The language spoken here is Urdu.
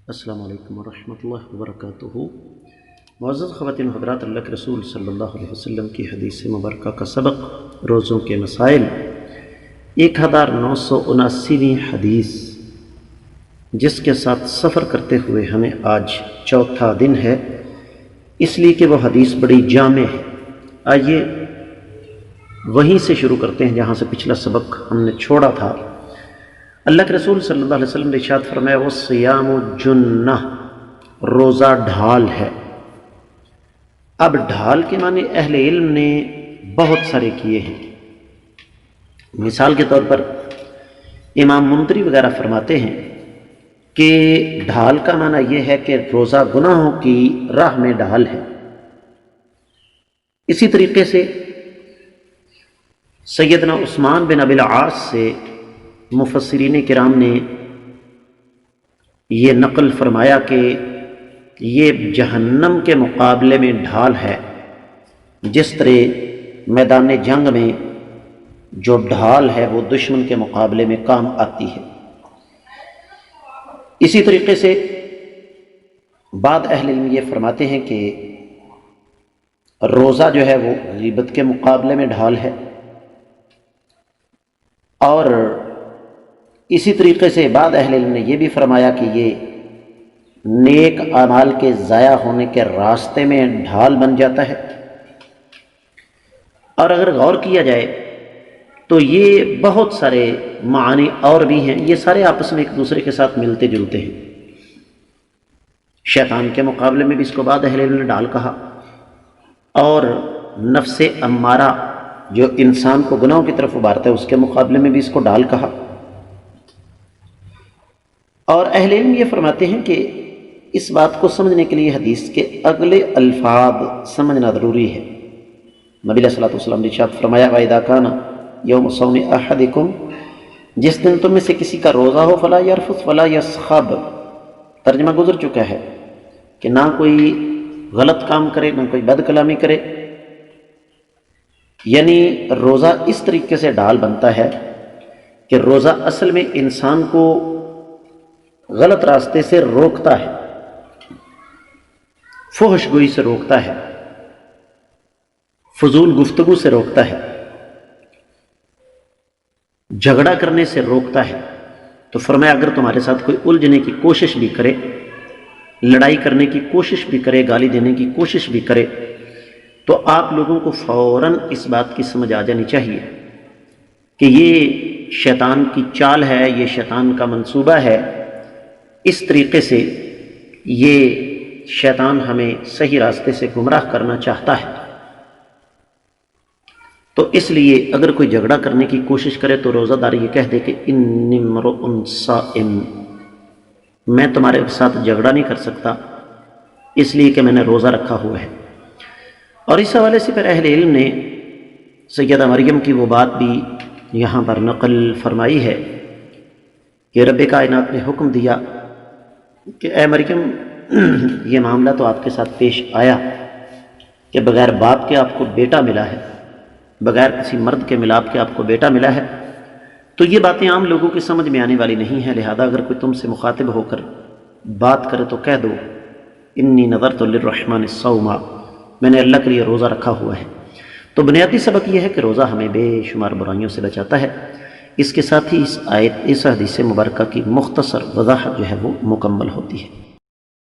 السلام علیکم ورحمۃ اللہ وبرکاتہ۔ معزز خواتین و حضرات، اللہ کے رسول صلی اللہ علیہ وسلم کی حدیث مبارکہ کا سبق روزوں کے مسائل 1979ویں حدیث، جس کے ساتھ سفر کرتے ہوئے ہمیں آج چوتھا دن ہے، اس لیے کہ وہ حدیث بڑی جامع ہے۔ آئیے وہیں سے شروع کرتے ہیں جہاں سے پچھلا سبق ہم نے چھوڑا تھا۔ اللہ کے رسول صلی اللہ علیہ وسلم نے ارشاد فرمایا، وَالصِّيَامُ جُنَّةٌ، روزہ ڈھال ہے۔ اب ڈھال کے معنی اہل علم نے بہت سارے کیے ہیں۔ مثال کے طور پر امام منذری وغیرہ فرماتے ہیں کہ ڈھال کا معنی یہ ہے کہ روزہ گناہوں کی راہ میں ڈھال ہے۔ اسی طریقے سے سیدنا عثمان بن ابی العاص سے مفسرین کرام نے یہ نقل فرمایا کہ یہ جہنم کے مقابلے میں ڈھال ہے، جس طرح میدان جنگ میں جو ڈھال ہے وہ دشمن کے مقابلے میں کام آتی ہے۔ اسی طریقے سے بعض اہل علم یہ فرماتے ہیں کہ روزہ جو ہے وہ غیبت کے مقابلے میں ڈھال ہے، اور اسی طریقے سے بعض اہل علم نے یہ بھی فرمایا کہ یہ نیک اعمال کے ضائع ہونے کے راستے میں ڈھال بن جاتا ہے۔ اور اگر غور کیا جائے تو یہ بہت سارے معنی اور بھی ہیں، یہ سارے آپس میں ایک دوسرے کے ساتھ ملتے جلتے ہیں۔ شیطان کے مقابلے میں بھی اس کو بعض اہل علم نے ڈھال کہا، اور نفس امارہ جو انسان کو گناہوں کی طرف ابھارتا ہے اس کے مقابلے میں بھی اس کو ڈھال کہا۔ اور اہل علم یہ فرماتے ہیں کہ اس بات کو سمجھنے کے لیے حدیث کے اگلے الفاظ سمجھنا ضروری ہے۔ نبی علیہ الصلوۃ والسلام نے ارشاد فرمایا، وَإِذَا كَانَ يَوْمُ صَوْمِ أَحَدِكُمْ، جس دن تم میں سے کسی کا روزہ ہو، فَلَا يَرْفُثْ وَلَا يَصْخَبْ، ترجمہ گزر چکا ہے کہ نہ کوئی غلط کام کرے، نہ کوئی بد کلامی کرے۔ یعنی روزہ اس طریقے سے ڈھال بنتا ہے کہ روزہ اصل میں انسان کو غلط راستے سے روکتا ہے، فحش گوئی سے روکتا ہے، فضول گفتگو سے روکتا ہے، جھگڑا کرنے سے روکتا ہے۔ تو فرمایا اگر تمہارے ساتھ کوئی الجھنے کی کوشش بھی کرے، لڑائی کرنے کی کوشش بھی کرے، گالی دینے کی کوشش بھی کرے، تو آپ لوگوں کو فوراً اس بات کی سمجھ آ جانی چاہیے کہ یہ شیطان کی چال ہے، یہ شیطان کا منصوبہ ہے۔ اس طریقے سے یہ شیطان ہمیں صحیح راستے سے گمراہ کرنا چاہتا ہے۔ تو اس لیے اگر کوئی جھگڑا کرنے کی کوشش کرے تو روزہ دار یہ کہہ دے کہ انی امرؤ صائم، میں تمہارے ساتھ جھگڑا نہیں کر سکتا اس لیے کہ میں نے روزہ رکھا ہوا ہے۔ اور اس حوالے سے پھر اہل علم نے سیدہ مریم کی وہ بات بھی یہاں پر نقل فرمائی ہے کہ رب کائنات نے حکم دیا کہ اے مریم، یہ معاملہ تو آپ کے ساتھ پیش آیا کہ بغیر باپ کے آپ کو بیٹا ملا ہے، بغیر کسی مرد کے ملاپ کے آپ کو بیٹا ملا ہے، تو یہ باتیں عام لوگوں کی سمجھ میں آنے والی نہیں ہیں، لہذا اگر کوئی تم سے مخاطب ہو کر بات کرے تو کہہ دو انی نذرت للرحمن صوما، میں نے اللہ کے لیے روزہ رکھا ہوا ہے۔ تو بنیادی سبق یہ ہے کہ روزہ ہمیں بے شمار برائیوں سے بچاتا ہے۔ اس کے ساتھ ہی اس حدیث مبارکہ کی مختصر وضاحت جو ہے وہ مکمل ہوتی ہے۔